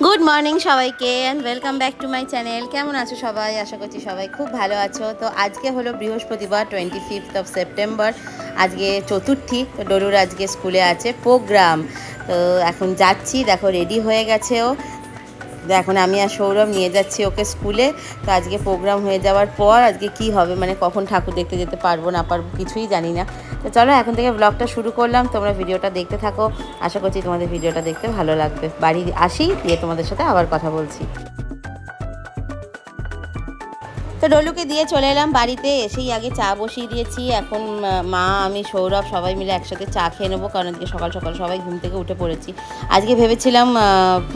Good morning সবাইকে and welcome back to my channel. কেমন আছো সবাই? আশা করছি সবাই খুব ভালো আছো। তো আজকে হলো বৃহস্পতিবার 25 সেপ্টেম্বর। আজকে চতুর্থী। তো ডলুর আজকে স্কুলে আছে প্রোগ্রাম। তো এখন যাচ্ছি, দেখো রেডি হয়ে গেছে ও। এখন আমি আর সৌরভ নিয়ে যাচ্ছি ওকে স্কুলে। তো আজকে প্রোগ্রাম হয়ে যাওয়ার পর আজকে কি হবে, মানে কখন ঠাকুর দেখতে যেতে পারবো না পারবো কিছুই জানি না। তো চলো এখন থেকে ব্লগটা শুরু করলাম, তোমরা ভিডিওটা দেখতে থাকো। আশা করছি তোমাদের ভিডিওটা দেখতে ভালো লাগবে। বাড়ি আসি, দিয়ে তোমাদের সাথে আবার কথা বলছি। তো ডলুকে দিয়ে চলে এলাম বাড়িতে। এসেই আগে চা বসিয়ে দিয়েছি। এখন মা, আমি, সৌরভ সবাই মিলে একসাথে চা খেয়ে নেবো, কারণ আজকে সকাল সকাল সবাই ঘুম থেকে উঠে পড়েছি। আজকে ভেবেছিলাম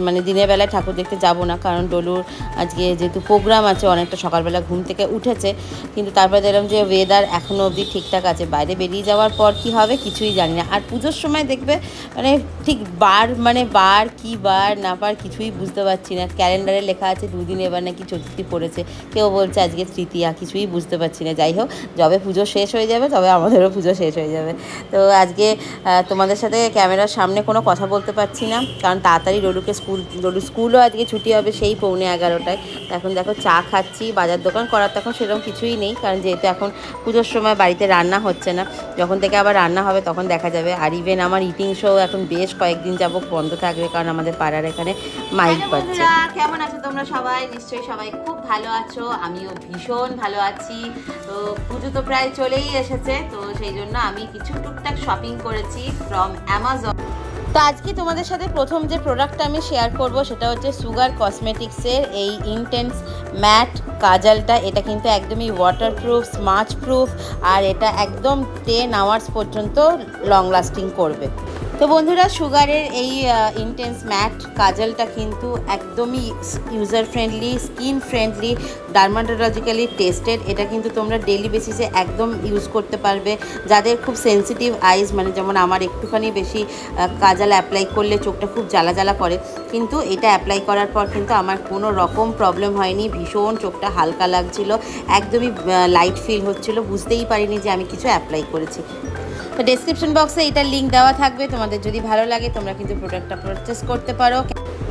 মানে দিনের বেলায় ঠাকুর দেখতে যাব না, কারণ ডলুর আজকে যেহেতু প্রোগ্রাম আছে, অনেকটা সকালবেলা ঘুম থেকে উঠেছে। কিন্তু তারপরে দেখলাম যে ওয়েদার এখনও অবধি ঠিকঠাক আছে, বাইরে বেরিয়ে যাওয়ার পর কি হবে কিছুই জানি না। আর পুজোর সময় দেখবে মানে ঠিক বার কি বার না বার কিছুই বুঝতে পারছি না। ক্যালেন্ডারে লেখা আছে দুদিন, এবার নাকি চতুর্থী পড়েছে, কেউ বলছে আজকে তৃতীয়া, কিছুই বুঝতে পারছি না। যাই হোক, যবে পুজো শেষ হয়ে যাবে তবে আমাদেরও পুজো শেষ হয়ে যাবে। তো আজকে তোমাদের সাথে ক্যামেরার সামনে কোনো কথা বলতে পারছি না, কারণ তাড়াতাড়ি ডলুর স্কুলও আজকে ছুটি হবে সেই 11:15টায়। এখন দেখো চা খাচ্ছি। বাজার দোকান করার তখন সেরকম কিছুই নেই, কারণ যেহেতু এখন পুজোর সময় বাড়িতে রান্না হচ্ছে না। যখন থেকে আবার রান্না হবে তখন দেখা যাবে। আর ইভেন আমার ইটিং শো এখন বেশ কয়েকদিন যাব বন্ধ থাকবে, কারণ আমাদের পাড়ার এখানে মাইক বাজছে। কেমন আছো তোমরা সবাই? নিশ্চয়ই সবাই খুব ভালো আছো, আমিও ভীষণ ভালো আছি। তো পুজো তো প্রায় চলেই এসেছে, তো সেই জন্য আমি কিছু টুকটাক শপিং করেছি ফ্রম অ্যামাজন। তো আজকে তোমাদের সাথে প্রথম যে প্রোডাক্টটা আমি শেয়ার করব সেটা হচ্ছে সুগার কসমেটিক্সের এই ইন্টেন্স ম্যাট কাজলটা। এটা কিন্তু একদমই ওয়াটারপ্রুফ, স্মাচ প্রুফ, আর এটা একদম 10 আওয়ার্স পর্যন্ত লং লাস্টিং করবে। তো বন্ধুরা, সুগারের এই ইন্টেন্স ম্যাট কাজলটা কিন্তু একদমই user friendly, skin friendly, dermatologically tested. এটা কিন্তু তোমরা ডেলি বেসিসে একদম ইউজ করতে পারবে। যাদের খুব সেন্সিটিভ আইজ, মানে যেমন আমার একটুখানি বেশি কাজল অ্যাপ্লাই করলে চোখটা খুব জ্বালা জ্বালা করে, কিন্তু এটা অ্যাপ্লাই করার পর কিন্তু আমার কোনো রকম প্রবলেম হয়নি। ভীষণ চোখটা হালকা লাগছিল, একদমই লাইট ফিল হচ্ছিল, বুঝতেই পারিনি যে আমি কিছু অ্যাপ্লাই করেছি। তো ডেসক্রিপশন বক্সে এটার লিঙ্ক দেওয়া থাকবে, তোমাদের যদি ভালো লাগে তোমরা কিন্তু প্রোডাক্টটা পারচেস করতে পারো।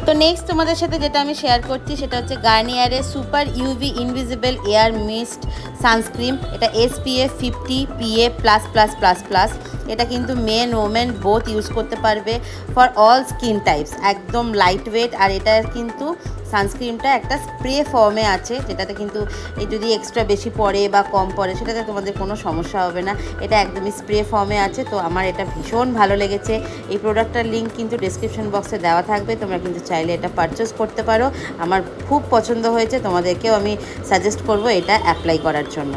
তো নেক্সট তোমাদের সাথে যেটা আমি শেয়ার করছি সেটা হচ্ছে গার্নিয়ারের super UV invisible air mist sunscreen. এটা SPF 50 PA++++। এটা কিন্তু মেন ওমেন বোথ ইউজ করতে পারবে, ফর অল স্কিন টাইপস। একদম লাইট ওয়েট, আর এটা কিন্তু সানস্ক্রিনটা একটা স্প্রে ফর্মে আছে, যেটাতে কিন্তু এই যদি এক্সট্রা বেশি পড়ে বা কম পড়ে সেটাতে তোমাদের কোনো সমস্যা হবে না। এটা একদমই স্প্রে ফর্মে আছে। তো আমার এটা ভীষণ ভালো লেগেছে। এই প্রোডাক্টটার লিঙ্ক কিন্তু ডেসক্রিপশন বক্সে দেওয়া থাকবে, তোমরা কিন্তু চাইলে এটা পারচেস করতে পারো। আমার খুব পছন্দ হয়েছে, তোমাদেরকেও আমি সাজেস্ট করব এটা অ্যাপ্লাই করার জন্য।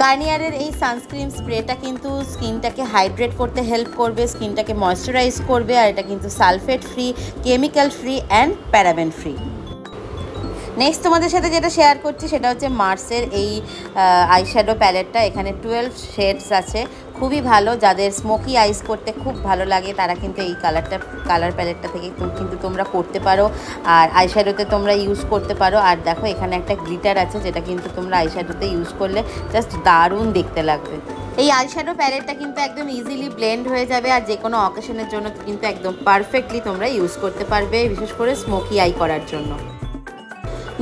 গার্নিয়ারের এই সানস্ক্রিন স্প্রেটা কিন্তু স্কিনটাকে হাইড্রেট করতে হেল্প করবে, স্কিনটাকে ময়শ্চারাইজ করবে, আর এটা কিন্তু sulphate free, chemical free and paraben free. Next তোমাদের সাথে যেটা শেয়ার করছি সেটা হচ্ছে মার্সের এই আইশ্যাডো প্যালেটটা। এখানে 12 শেডস আছে, খুবই ভালো। যাদের স্মোকি আইস করতে খুব ভালো লাগে তারা কিন্তু এই কালার প্যালেটটা থেকে কিন্তু তোমরা করতে পারো, আর আইশ্যাডোতে তোমরা ইউজ করতে পারো। আর দেখো এখানে একটা গ্লিটার আছে, যেটা কিন্তু তোমরা আইশ্যাডোতে ইউজ করলে জাস্ট দারুণ দেখতে লাগবে। এই আইশ্যাডো প্যালেটটা কিন্তু একদম ইজিলি ব্লেন্ড হয়ে যাবে, আর যে কোনো অকেশনের জন্য কিন্তু একদম পারফেক্টলি তোমরা ইউজ করতে পারবে, বিশেষ করে স্মোকি আই করার জন্য।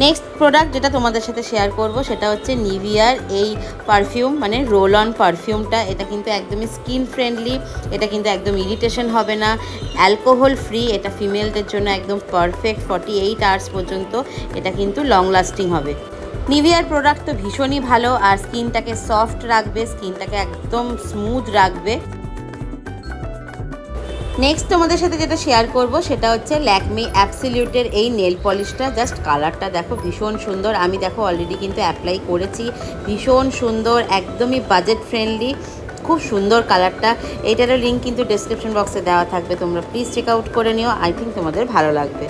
নেক্সট প্রোডাক্ট যেটা তোমাদের সাথে শেয়ার করব সেটা হচ্ছে নিভিয়ার এই পারফিউম, মানে রোল অন পারফিউমটা। এটা কিন্তু একদমই স্কিন ফ্রেন্ডলি, এটা কিন্তু একদম ইরিটেশন হবে না, অ্যালকোহল ফ্রি। এটা ফিমেলদের জন্য একদম পারফেক্ট, 48 আওয়ার্স পর্যন্ত এটা কিন্তু লং লাস্টিং হবে। নিভিয়ার প্রোডাক্ট তো ভীষণই ভালো, আর স্কিনটাকে সফট রাখবে, স্কিনটাকে একদম স্মুথ রাখবে। নেক্সট তোমাদের সাথে যেটা শেয়ার করব সেটা হচ্ছে ল্যাকমি অ্যাবসলিউটের এই নেল পলিশটা। জাস্ট কালারটা দেখো, ভীষণ সুন্দর। আমি দেখো অলরেডি কিন্তু অ্যাপ্লাই করেছি, ভীষণ সুন্দর, একদমই বাজেট ফ্রেন্ডলি, খুব সুন্দর কালারটা। এইটারও লিঙ্ক কিন্তু ডেসক্রিপশন বক্সে দেওয়া থাকবে, তোমরা প্লিজ চেক আউট করে নিও, আই থিঙ্ক তোমাদের ভালো লাগবে।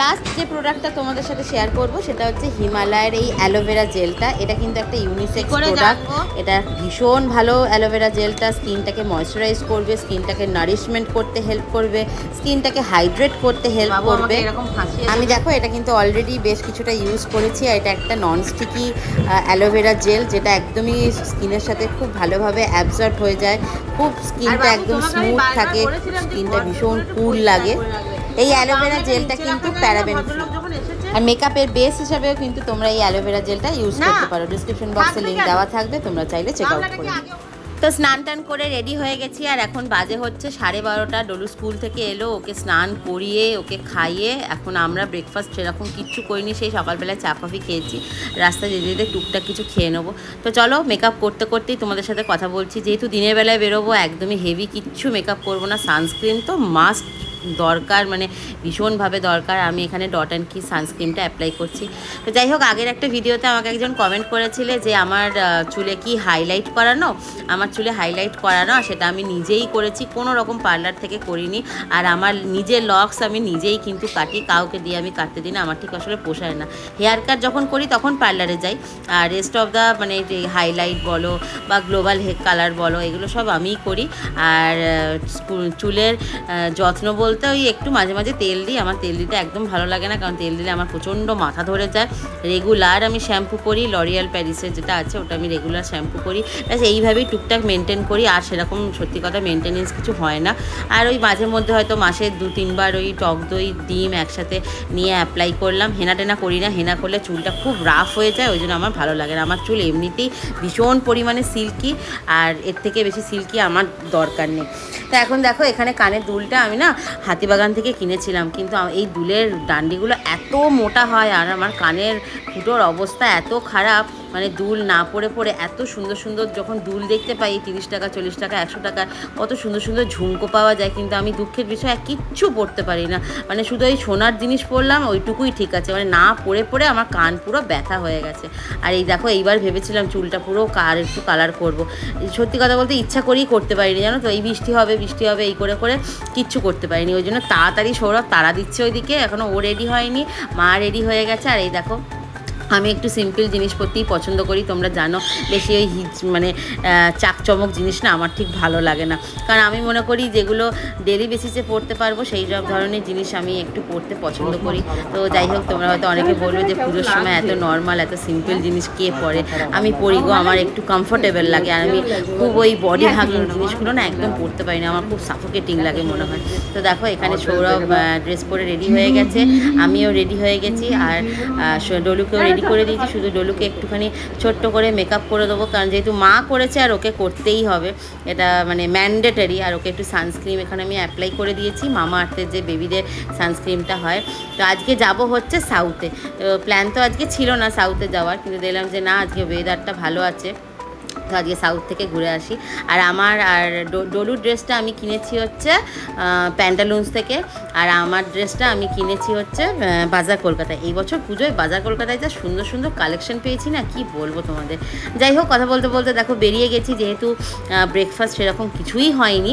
লাস্ট যে প্রোডাক্টটা তোমাদের সাথে শেয়ার করব সেটা হচ্ছে হিমালয়ের এই অ্যালোভেরা জেলটা। এটা কিন্তু একটা ইউনিসেক্স প্রোডাক্ট। এটা ভীষণ ভালো অ্যালোভেরা জেলটা। স্কিনটাকে ময়শ্চারাইজ করবে, স্কিনটাকে নারিশমেন্ট করতে হেল্প করবে, স্কিনটাকে হাইড্রেট করতে হেল্প করবে। আমি দেখো এটা কিন্তু অলরেডি বেশ কিছুটা ইউজ করেছি, আর এটা একটা নন স্টিকি অ্যালোভেরা জেল, যেটা একদমই স্কিনের সাথে খুব ভালোভাবে অ্যাবজর্ব হয়ে যায়, খুব স্কিনটা একদম স্মুথ থাকে, স্কিনটা ভীষণ কুল লাগে। এই অ্যালোভেরা জেলটা কিন্তু প্যারাবেন ফ্রি, আর মেকআপের বেস হিসাবেও কিন্তু তোমরা এই অ্যালোভেরা জেলটা ইউজ করতে পারো। ডিসক্রিপশন বক্সে লিংক দেওয়া থাকবে, তোমরা চাইলে চেক আউট করো। তো স্নান টান করে রেডি হয়ে গেছি, আর এখন বাজে হচ্ছে 12:30। ডলু স্কুল থেকে এলো, ওকে স্নান করিয়ে ওকে খাইয়ে এখন আমরা ব্রেকফাস্ট সেরকম কিচ্ছু করিনি, সেই সকালবেলায় চা কফি খেয়েছি, রাস্তায় যেতে যেতে টুকটাক কিছু খেয়ে নেবো। তো চলো মেকআপ করতে করতেই তোমাদের সাথে কথা বলছি। যেহেতু দিনের বেলায় বেরোবো, একদমই হেভি কিচ্ছু মেকআপ করবো না। সানস্ক্রিন তো মাস্ট দরকার, মানে ভীষণভাবে দরকার। আমি এখানে ডট অ্যান্ড কি সানস্ক্রিনটা অ্যাপ্লাই করছি। তো যাই হোক, আগের একটা ভিডিওতে আমাকে একজন কমেন্ট করেছিলে যে আমার চুলে কি হাইলাইট করানো। আমার চুলে হাইলাইট করানো সেটা আমি নিজেই করেছি, কোনো রকম পার্লার থেকে করিনি। আর আমার নিজের লক্স আমি নিজেই কিন্তু কাটি, কাউকে দিয়ে আমি কাটতে দিই না, আমার ঠিক আসলে পোষায় না। হেয়ার কাট যখন করি তখন পার্লারে যাই, আর রেস্ট অফ দ্য মানে হাইলাইট বলো বা গ্লোবাল হেয়ার কালার বলো, এগুলো সব আমিই করি। আর চুলের যত্ন বলতে ওই একটু মাঝে মাঝে তেল দিই। আমার তেল দিতে একদম ভালো লাগে না, কারণ তেল দিলে আমার প্রচণ্ড মাথা ধরে যায়। রেগুলার আমি শ্যাম্পু করি, লরিয়াল প্যারিসের যেটা আছে ওটা আমি রেগুলার শ্যাম্পু করি। ব্যাস এইভাবেই টুকটাক মেনটেন করি, আর সেরকম সত্যি কথা মেনটেনেন্স কিছু হয় না। আর ওই মাঝে মধ্যে হয়তো মাসে 2-3 বার ওই টক দই ডিম একসাথে নিয়ে অ্যাপ্লাই করলাম। হেনা টেনা করি না, হেনা করলে চুলটা খুব রাফ হয়ে যায়, ওই জন্য আমার ভালো লাগে না। আমার চুল এমনিতেই ভীষণ পরিমাণে সিল্কি, আর এর থেকে বেশি সিল্কি আমার দরকার নেই। তো এখন দেখো, এখানে কানের দুলটা আমি না হাতিবাগান থেকে কিনেছিলাম, কিন্তু এই দুলের ডান্ডিগুলো এত মোটা হয়, আর আমার কানের ফুটোর অবস্থা এত খারাপ, মানে দুল না পরে পরে এত সুন্দর সুন্দর যখন দুল দেখতে পাই 30 টাকা 40 টাকা 100 টাকা কত সুন্দর সুন্দর ঝুমকো পাওয়া যায়, কিন্তু আমি দুঃখের বিষয় কিচ্ছু পরতে পারি না। মানে শুধু ওই সোনার জিনিস পরলাম ওইটুকুই ঠিক আছে, মানে না পরে পরে আমার কান পুরো ব্যথা হয়ে গেছে। আর এই দেখো, এইবার ভেবেছিলাম চুলটা পুরো একটু কালার করব, সত্যি কথা বলতে ইচ্ছা করেই করতে পারিনি, জানো তো। এই বৃষ্টি হবে এই করে করে কিচ্ছু করতে পারিনি, ওই জন্য তাড়াতাড়ি সৌরভ তাড়া দিচ্ছে ওইদিকে, এখনও ও রেডি হয়নি, মা রেডি হয়ে গেছে। আর এই দেখো, আমি একটু সিম্পল জিনিসপত্রই পছন্দ করি, তোমরা জানো। বেশি ওই মানে চাকচমক জিনিস না আমার ঠিক ভালো লাগে না, কারণ আমি মনে করি যেগুলো ডেলি বেসিসে পরতে পারবো সেই সব ধরনের জিনিস আমি একটু পরতে পছন্দ করি। তো যাই হোক, তোমরা হয়তো অনেকে বলবে যে পুজোর সময় এত নর্মাল এত সিম্পল জিনিস কে পরে। আমি পরি গো, আমার একটু কমফোর্টেবল লাগে, আর আমি খুব ওই বডি হাগিং জিনিসগুলো না একদম পরতে পারি না, আমার খুব সাফোকেটিং লাগে মনে হয়। তো দেখো, এখানে সৌরভ ড্রেস পরে রেডি হয়ে গেছে, আমিও রেডি হয়ে গেছি, আর ডলুকেও রেডি করে দিয়েছি। শুধু ডলুকে একটুখানি ছোট্ট করে মেকআপ করে দেবো, কারণ যেহেতু মা করেছে আর ওকে করতেই হবে, এটা মানে ম্যান্ডেটারি। আর ওকে একটু সানস্ক্রিন এখানে আমি অ্যাপ্লাই করে দিয়েছি, মামা আর্থের যে বেবিদের সানস্ক্রিনটা হয়। তো আজকে যাব হচ্ছে সাউথে। তো প্ল্যান তো আজকে ছিল না সাউথে যাওয়ার, কিন্তু দেখলাম যে না, আজকে ওয়েদারটা ভালো আছে, তো আজকে সাউথ থেকে ঘুরে আসি। আর আমার আর ডলুর ড্রেসটা আমি কিনেছি হচ্ছে প্যান্টালুন্স থেকে, আর আমার ড্রেসটা আমি কিনেছি হচ্ছে বাজার কলকাতায়। এই বছর পুজোয় বাজার কলকাতায় যা সুন্দর সুন্দর কালেকশন পেয়েছি না, কি বলবো তোমাদের। যাই হোক, কথা বলতে বলতে দেখো বেরিয়ে গেছি, যেহেতু ব্রেকফাস্ট সেরকম কিছুই হয়নি,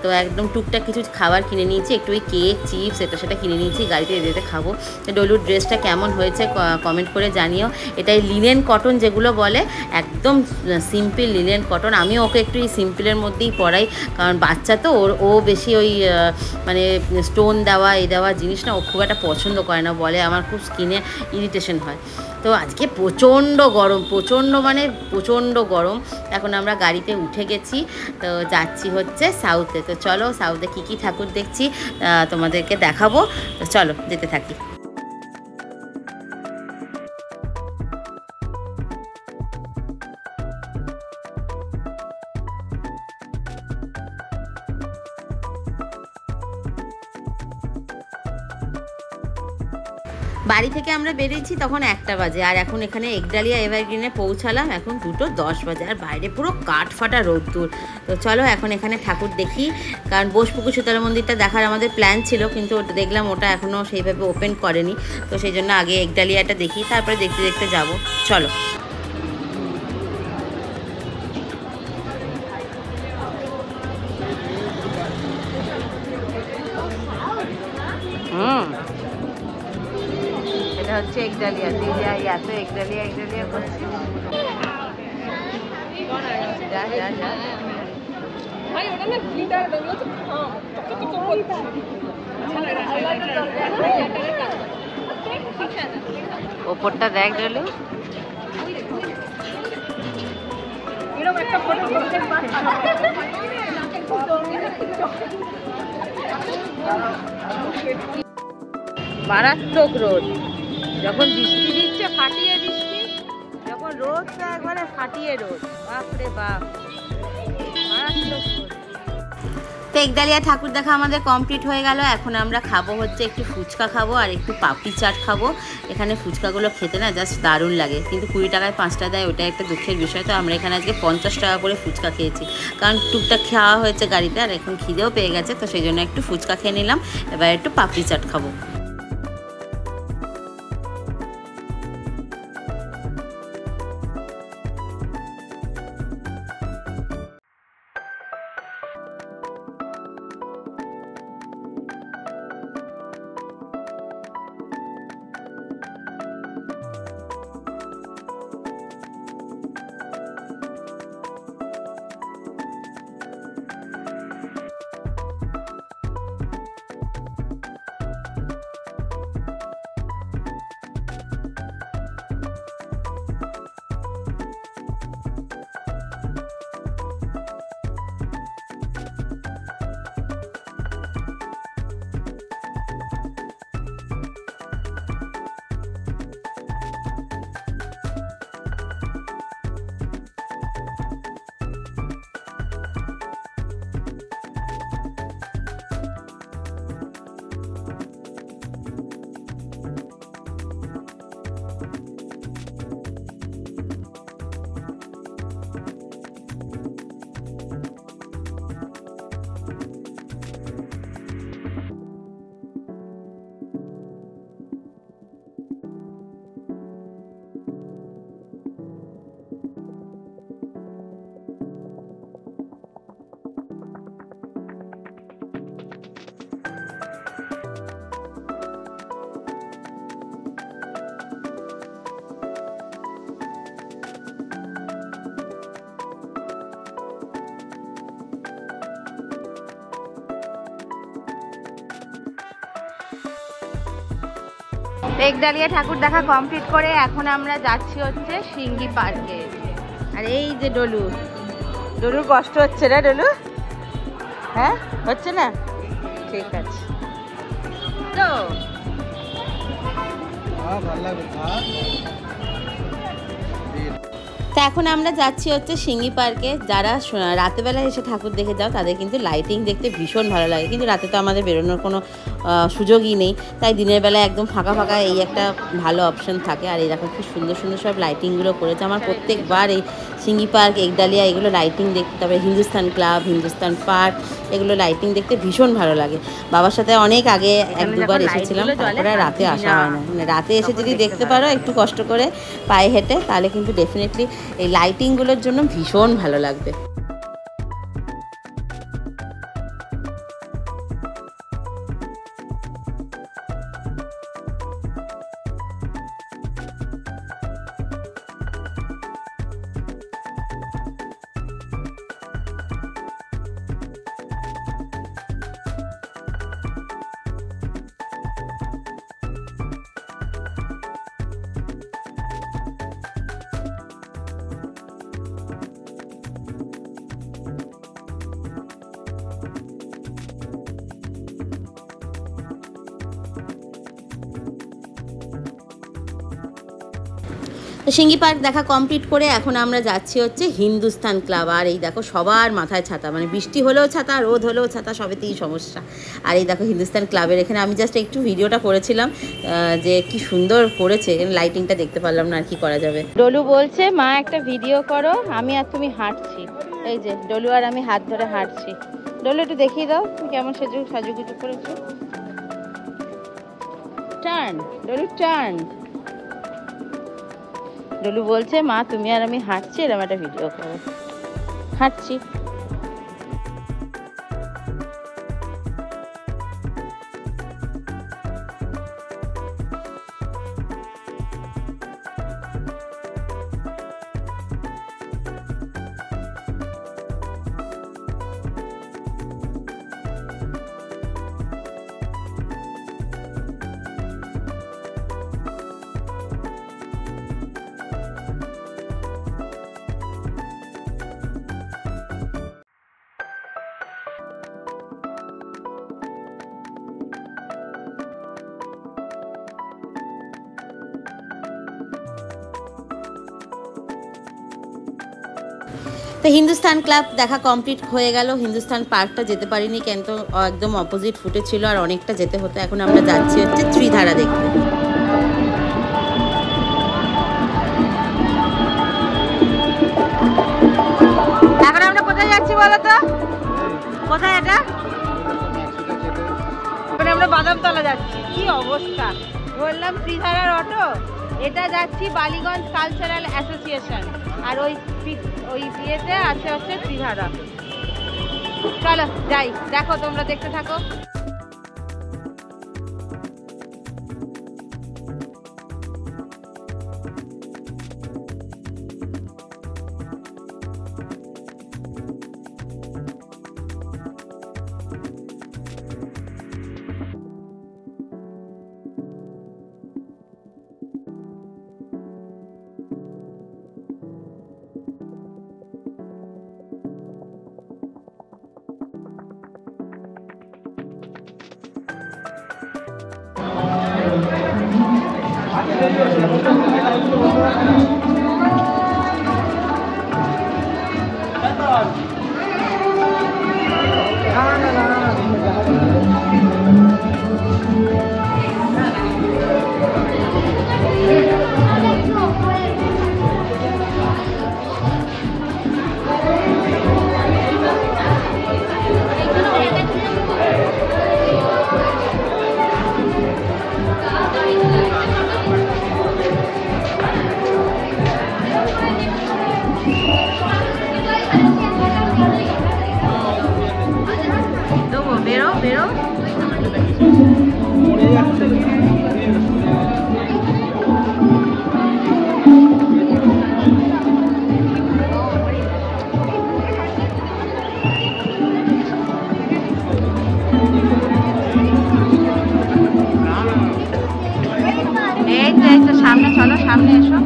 তো একদম টুকটাক কিছু খাবার কিনে নিয়েছি, একটু ওই কেক চিপস এটা সেটা কিনে নিয়েছি, গাড়িতে যেতে খাবো। তো ডলুর ড্রেসটা কেমন হয়েছে কমেন্ট করে জানিও। এটাই লিনেন কটন যেগুলো বলে, একদম সিম্পল লিনেন কটন। আমি ওকে একটু এই সিম্পলের মধ্যেই পরাই, কারণ বাচ্চা তো, ও বেশি ওই মানে স্টোন দেওয়া এই দেওয়া জিনিস না ও খুব একটা পছন্দ করে না, বলে আমার খুব স্কিনে ইরিটেশন হয়। তো আজকে প্রচণ্ড গরম, প্রচণ্ড গরম। এখন আমরা গাড়িতে উঠে গেছি, তো যাচ্ছি হচ্ছে সাউথে। তো চলো, সাউথে কী কী ঠাকুর দেখছি তোমাদেরকে দেখাবো, তো চলো যেতে থাকি। বাড়ি থেকে আমরা বেরিয়েছি তখন 1টা বাজে, আর এখন এখানে একডালিয়া এভারগ্রিনে পৌঁছালাম এখন 2:10 বাজে, আর বাইরে পুরো কাঠ ফাটা রোদ্দুর। তো চলো এখন এখানে ঠাকুর দেখি, কারণ বোসপুকুর শীতলা মন্দিরটা দেখার আমাদের প্ল্যান ছিল, কিন্তু দেখলাম ওটা এখনও সেইভাবে ওপেন করেনি, তো সেই জন্য আগে একডালিয়াটা দেখি, তারপরে দেখতে দেখতে যাবো। চলো। এটা হচ্ছে একডালিয়া, দিদিয়াই এত একডালিয়া করছে। যা যা যা, ওপরটা দেখ ডলু। মারাত্মক রোদ, যখন বৃষ্টি দিচ্ছে ফাটিয়ে বৃষ্টি, যখন রোদ তো একবারে ফাটিয়ে রোদ, বাপরে বাপ মারাত্মক রোদ। তো একডালিয়া ঠাকুর দেখা আমাদের কমপ্লিট হয়ে গেল। এখন আমরা খাবো হচ্ছে একটু ফুচকা খাবো আর একটু পাপড়ি চাট খাবো। এখানে ফুচকাগুলো খেতে না জাস্ট দারুণ লাগে, কিন্তু 20 টাকায় 5টা দেয়, ওটা একটা দুঃখের বিষয়। তো আমরা এখানে আজকে 50 টাকা করে ফুচকা খেয়েছি, কারণ টুকটাক খাওয়া হয়েছে গাড়িটা, আর এখন খিদেও পেয়ে গেছে, তো সেই জন্য একটু ফুচকা খেয়ে নিলাম। এবার একটু পাপড়ি চাট খাবো। একডালিয়া ঠাকুর দেখা কমপ্লিট করে এখন আমরা যাচ্ছি হচ্ছে সিঙ্গি পার্কে। আর এই যে ডলুর কষ্ট হচ্ছে না ডলু? হ্যাঁ হচ্ছে না, ঠিক আছে তো তা এখন আমরা যাচ্ছি হচ্ছে সিঙ্গি পার্কে। যারা রাতেবেলা এসে ঠাকুর দেখে যাও তাদের কিন্তু লাইটিং দেখতে ভীষণ ভালো লাগে, কিন্তু রাতে তো আমাদের বেরোনোর কোনো সুযোগই নেই, তাই দিনের বেলা একদম ফাঁকা ফাঁকা এই একটা ভালো অপশন থাকে। আর এই দেখো খুব সুন্দর সুন্দর সব লাইটিংগুলো করেছে। আমার প্রত্যেকবার এই সিঙ্গি পার্ক, একডালিয়া এগুলো লাইটিং দেখতে, তারপরে হিন্দুস্তান ক্লাব, হিন্দুস্তান পার্ক, এগুলো লাইটিং দেখতে ভীষণ ভালো লাগে। বাবার সাথে অনেক আগে 1-2 বার এসেছিলাম, তারপরে রাতে আসা হয় না। মানে রাতে এসে যদি দেখতে পারো একটু কষ্ট করে পায়ে হেঁটে, তাহলে কিন্তু ডেফিনেটলি এই লাইটিংগুলোর জন্য ভীষণ ভালো লাগবে। তো সিঙ্গি পার্ক দেখা কমপ্লিট করে এখন আমরা যাচ্ছি হচ্ছে হিন্দুস্তান ক্লাব। আর এই দেখো সবার মাথায় ছাতা, মানে বৃষ্টি হলেও ছাতা, রোদ হলেও ছাতা, সবেতেই সমস্যা। আর এই দেখো হিন্দুস্তান ক্লাবের এখানে আমি জাস্ট একটু ভিডিওটা করেছিলাম, যে কি সুন্দর করেছে, এখানে লাইটিংটা দেখতে পারলাম না, আর কি করা যাবে। ডলু বলছে মা একটা ভিডিও করো, আমি আর তুমি হাঁটছি। এই যে ডলু আর আমি হাত ধরে হাঁটছি। ডলু একটু দেখিয়ে দাও তুমি কেমন সাজুগুজু করেছো। Turn Dolu, turn. ডলু বলছে মা তুমি আর আমি হাঁটছি, এরকম একটা ভিডিও করো। হাঁটছি। তো হিন্দুস্তান ক্লাব দেখা কমপ্লিট হয়ে গেল। হিন্দুস্তান পার্কটা যেতে পারিনি, কেন তো একদম অপোজিট ফুটে ছিল আর অনেকটা যেতে হতো। এখন আমরা যাচ্ছি হচ্ছে ত্রিধারা দেখতে। এখন আমরা কোথায় যাচ্ছি বলো তো? কোথায় এটা? এখন আমরা বাদামতলা যাচ্ছি। কি অবস্থা! বললাম ত্রিধারার অটো, এটা যাচ্ছি বালিগঞ্জ কালচারাল অ্যাসোসিয়েশন, আর ওই বিয়েতে আছে হচ্ছে ত্রিধারা। চলো যাই, দেখো তোমরা দেখতে থাকো। সামনে চলো, সামনে এসো।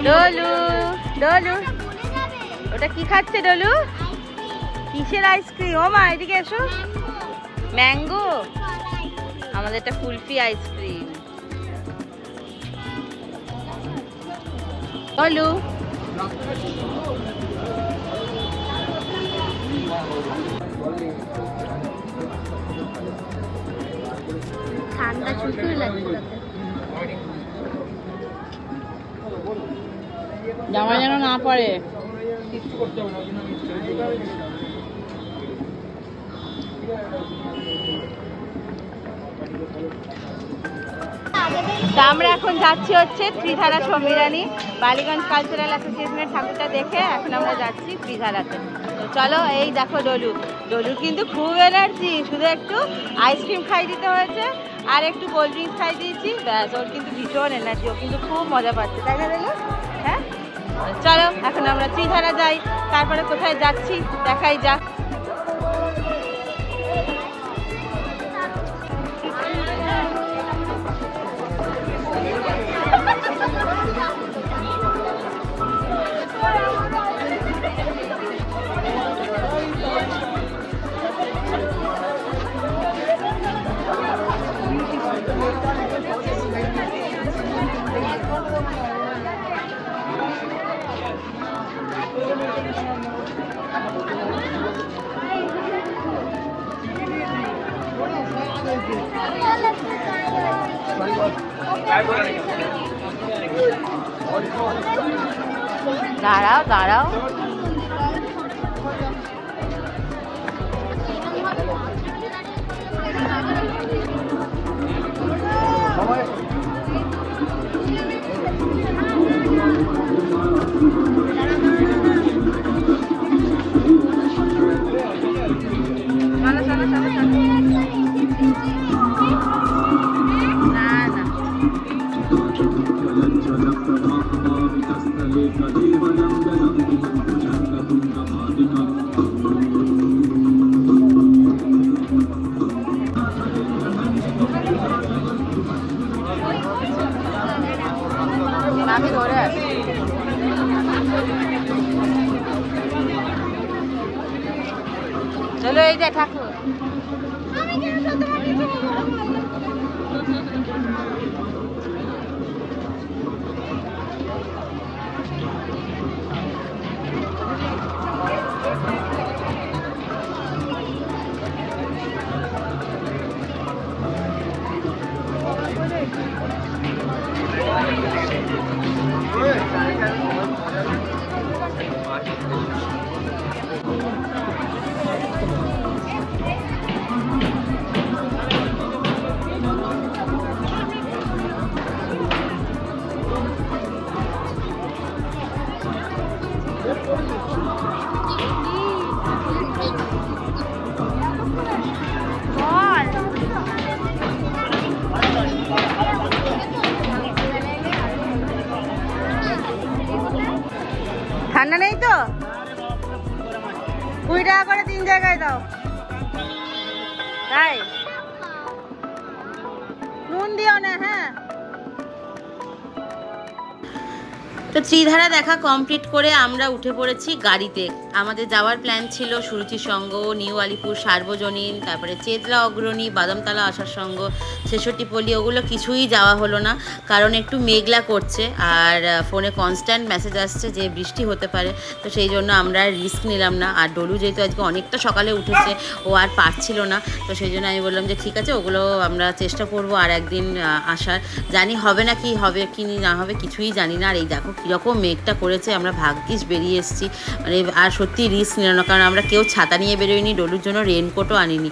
ডলু ডলু, ওটা কি খাচ্ছে ডলু? কিসের আইসক্রিম? ও মা এদিকে এসো। ম্যাঙ্গো, আমাদের এটা কুলফি আইসক্রিম। ডলু ঠান্ডা চুলকুল লাগছে, জামা যেন না পড়ে। আমরা এখন যাচ্ছি হচ্ছে ত্রিধারা সমীরানী, বালিগঞ্জ কালচারাল অ্যাসোসিয়েশনের ঠাকুরটা দেখে এখন আমরা যাচ্ছি ত্রিধারাতে। তো চলো, এই দেখো ডলু, ডলুর কিন্তু খুব এনার্জি, শুধু একটু আইসক্রিম খাই দিতে হয়েছে আর একটু কোল্ড ড্রিঙ্কস খাই দিয়েছি, ব্যাস। ওর কিন্তু ভীষণ এনার্জি, ও কিন্তু খুব মজা পাচ্ছে, তাই না ডলু? হ্যাঁ, চলো এখন আমরা ত্রিধারা যাই, তারপরে কোথায় যাচ্ছি দেখাই যাক। দাঁড়াও দাঁড়াও, না না চলো এই যে ঠাকুর। ঠান্ডা নেই তো? 20 টাকা করে 3 জায়গায় দাও। তাই নুন দিও না। হ্যাঁ, তো ত্রিধারা দেখা কমপ্লিট করে আমরা উঠে পড়েছি গাড়িতে। আমাদের যাওয়ার প্ল্যান ছিল সুরুচি সঙ্গ, নিউ আলিপুর, সার্বজনীন, তারপরে চেতলা অগ্রণী, বাদামতলা আসার সঙ্গ, 66 পল্লী, ওগুলো কিছুই যাওয়া হলো না, কারণ একটু মেঘলা করছে আর ফোনে কনস্ট্যান্ট মেসেজ আসছে যে বৃষ্টি হতে পারে। তো সেই জন্য আমরা রিস্ক নিলাম না। আর ডলু যেহেতু আজকে অনেকটা সকালে উঠেছে, ও আর পারছিল না, তো সেই জন্য আমি বললাম যে ঠিক আছে, ওগুলো আমরা চেষ্টা করব আর একদিন আসার। জানি হবে না, কি হবে কি না হবে কিছুই জানি না। আর এই দেখো কীরকম মেঘটা করেছে, আমরা ভাগ্যিস বেরিয়ে এসেছি। মানে আর সত্যি রিস্ক নিল না, কারণ আমরা কেউ ছাতা নিয়ে বেরোইনি, ডলুর জন্য রেনকোটও আনিনি,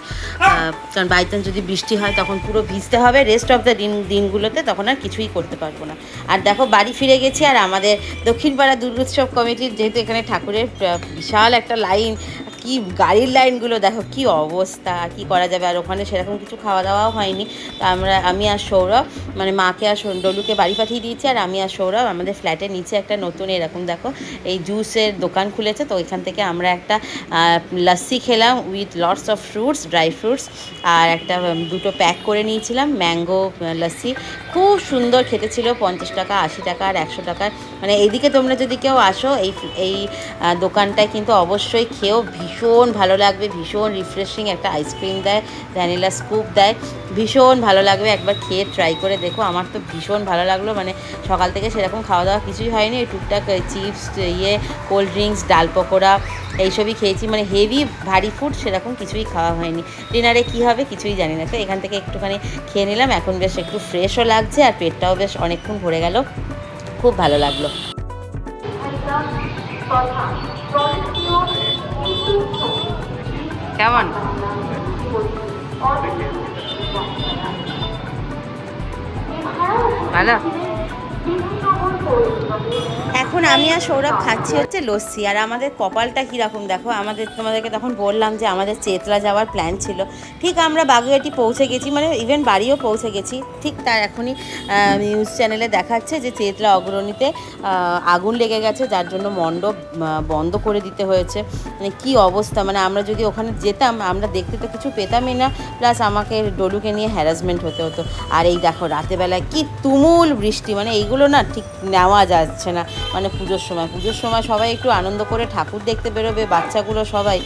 কারণ বাই চান্স যদি বৃষ্টি হয় তখন পুরো ভিজতে হবে রেস্ট অফ দ্য দিনগুলোতে, তখন আর কিছুই করতে পারবো না। আর দেখো বাড়ি ফিরে গেছি, আর আমাদের দক্ষিণপাড়া দুর্গোৎসব কমিটির যেহেতু এখানে ঠাকুরের বিশাল একটা লাইন, কি গাড়ির লাইনগুলো দেখো কি অবস্থা, কি করা যাবে। আর ওখানে সেরকম কিছু খাওয়া দাওয়াও হয়নি। তো আমি আর সৌরভ, মানে মাকে আর ডলুকে বাড়ি পাঠিয়ে দিয়েছি, আর আমি আর সৌরভ আমাদের ফ্ল্যাটের নিচে একটা নতুন এরকম দেখো এই জুসের দোকান খুলেছে, তো ওইখান থেকে আমরা একটা লস্যি খেলাম with lots of fruits, dry fruits, আর একটা দুটো প্যাক করে নিয়েছিলাম ম্যাঙ্গো লস্যি। খুব সুন্দর খেতে ছিল, 50 টাকা, 80 টাকা আর 100 টাকার। মানে এইদিকে তোমরা যদি কেউ আসো এই দোকানটায় কিন্তু অবশ্যই খেয়েও, ভীষণ ভালো লাগবে, ভীষণ রিফ্রেশিং। একটা আইসক্রিম দেয়, ভ্যানিলা স্কুপ দেয়, ভীষণ ভালো লাগবে, একবার খেয়ে ট্রাই করে দেখো। আমার তো ভীষণ ভালো লাগলো। মানে সকাল থেকে সেরকম খাওয়া দাওয়া কিছুই হয়নি, ওই টুকটাক চিপস, কোল্ড ড্রিঙ্কস, ডাল পকোড়া এইসবই খেয়েছি। মানে হেভি ভারী ফুড সেরকম কিছুই খাওয়া হয়নি। ডিনারে কী হবে কিছুই জানি না। তো এখান থেকে একটুখানি খেয়ে নিলাম, এখন বেশ একটু ফ্রেশও লাগছে, আর পেটটাও বেশ অনেকক্ষণ ভরে গেল, খুব ভালো লাগলো। কেমন? ভালো। এখন আমি আর সৌরভ খাচ্ছি হচ্ছে লস্যি। আর আমাদের কপালটা কীরকম দেখো, তোমাদেরকে তখন বললাম যে আমাদের চেতলা যাওয়ার প্ল্যান ছিল, ঠিক আমরা বাগুইআটি পৌঁছে গেছি, মানে ইভেন বাড়িও পৌঁছে গেছি। ঠিক তার এখনই নিউজ চ্যানেলে দেখাচ্ছে যে চেতলা অগ্রণীতে আগুন লেগে গেছে, যার জন্য মণ্ডপ বন্ধ করে দিতে হয়েছে। মানে কী অবস্থা, মানে আমরা যদি ওখানে যেতাম আমরা দেখতে তো কিছু পেতামই না, প্লাস আমাকে ডলুকে নিয়ে হ্যারাসমেন্ট হতে হতো। আর এই দেখো রাতেবেলায় কি তুমুল বৃষ্টি, মানে এইগুলো না ঠিক নেওয়া যাচ্ছে না। মানে পুজোর সময় সবাই একটু আনন্দ করে ঠাকুর দেখতে বেরোবে, বাচ্চাগুলো সবাই,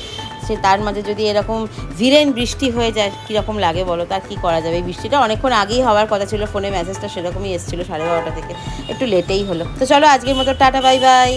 সে তার মাঝে যদি এরকম ভিরেন বৃষ্টি হয়ে যায় কীরকম লাগে বলো। তার কী করা যাবে। এই বৃষ্টিটা অনেকক্ষণ আগেই হওয়ার কথা ছিল, ফোনে মেসেজটা সেরকমই এসেছিলো 12:30 থেকে, একটু লেটেই হলো। তো চলো আজকের মতো টাটা, বাই বাই।